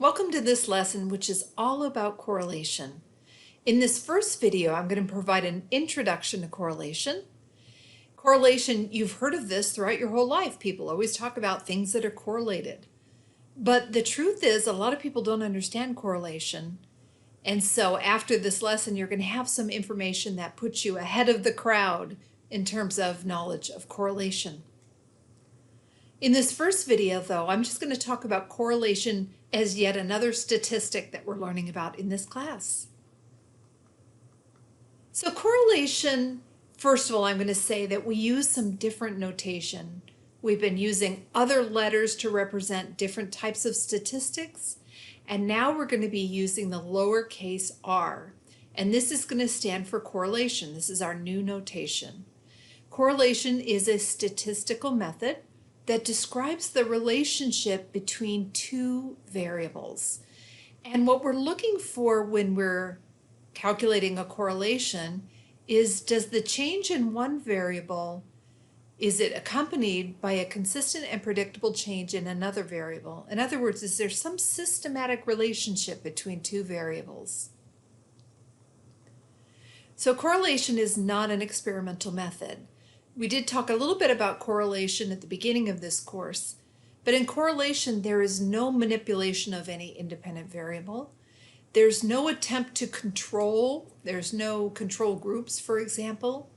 Welcome to this lesson, which is all about correlation. In this first video, I'm going to provide an introduction to correlation. Correlation, you've heard of this throughout your whole life. People always talk about things that are correlated. But the truth is, a lot of people don't understand correlation. And so after this lesson, you're going to have some information that puts you ahead of the crowd in terms of knowledge of correlation. In this first video, though, I'm just going to talk about correlation as yet another statistic that we're learning about in this class. So correlation, first of all, I'm going to say that we use some different notation. We've been using other letters to represent different types of statistics, and now we're going to be using the lowercase r, and this is going to stand for correlation. This is our new notation. Correlation is a statistical method that describes the relationship between two variables. And what we're looking for when we're calculating a correlation is, does the change in one variable, is it accompanied by a consistent and predictable change in another variable? In other words, is there some systematic relationship between two variables? So correlation is not an experimental method. We did talk a little bit about correlation at the beginning of this course, but in correlation, there is no manipulation of any independent variable. There's no attempt to control. There's no control groups, for example.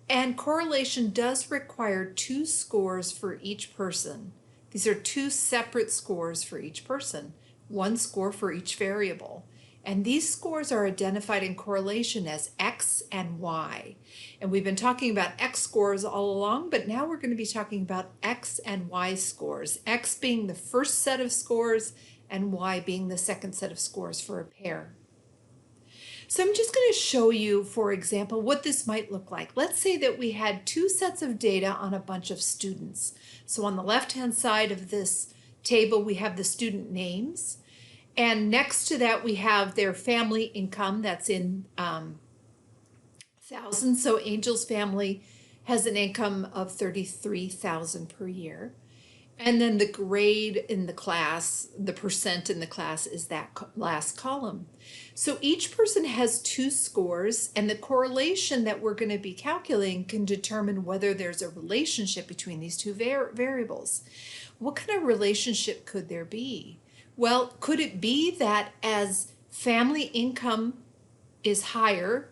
And correlation does require two scores for each person. These are two separate scores for each person, one score for each variable. And these scores are identified in correlation as X and Y. And we've been talking about X scores all along, but now we're going to be talking about X and Y scores. X being the first set of scores and Y being the second set of scores for a pair. So I'm just going to show you, for example, what this might look like. Let's say that we had two sets of data on a bunch of students. So on the left-hand side of this table, we have the student names. And next to that, we have their family income. That's in thousands. So Angel's family has an income of $33,000 per year. And then the grade in the class, the percent in the class, is that last column. So each person has two scores, and the correlation that we're going to be calculating can determine whether there's a relationship between these two variables. What kind of relationship could there be? Well, could it be that as family income is higher,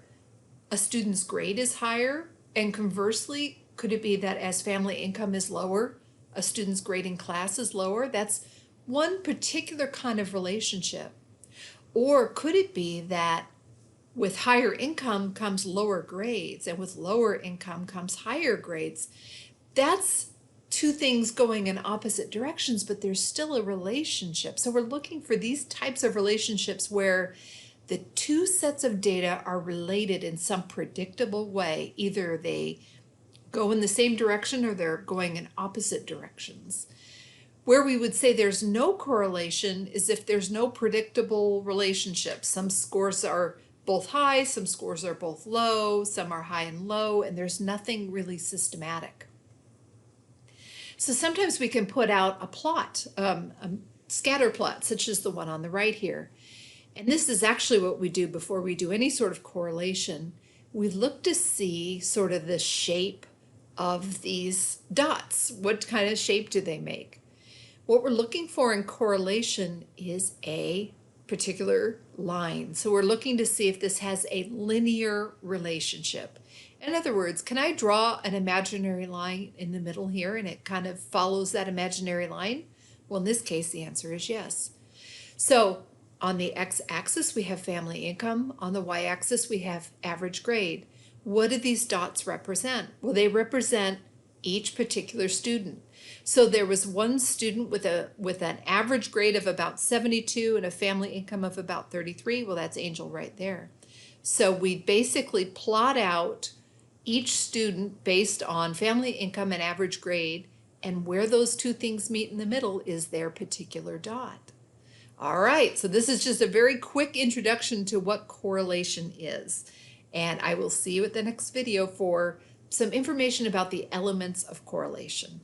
a student's grade is higher? And conversely, could it be that as family income is lower, a student's grade in class is lower? That's one particular kind of relationship. Or could it be that with higher income comes lower grades, and with lower income comes higher grades? That's two things going in opposite directions, but there's still a relationship. So we're looking for these types of relationships where the two sets of data are related in some predictable way. Either they go in the same direction or they're going in opposite directions. Where we would say there's no correlation is if there's no predictable relationship. Some scores are both high, some scores are both low, some are high and low, and there's nothing really systematic. So sometimes we can put out a plot, a scatter plot, such as the one on the right here. And this is actually what we do before we do any sort of correlation. We look to see sort of the shape of these dots. What kind of shape do they make? What we're looking for in correlation is a particular line. So we're looking to see if this has a linear relationship. In other words, can I draw an imaginary line in the middle here and it kind of follows that imaginary line? Well, in this case, the answer is yes. So on the x-axis, we have family income. On the y-axis, we have average grade. What do these dots represent? Well, they represent each particular student. So there was one student with an average grade of about 72 and a family income of about 33. Well, that's Angel right there. So we basically plot out each student based on family income and average grade, and where those two things meet in the middle is their particular dot. All right, so this is just a very quick introduction to what correlation is. And I will see you at the next video for some information about the elements of correlation.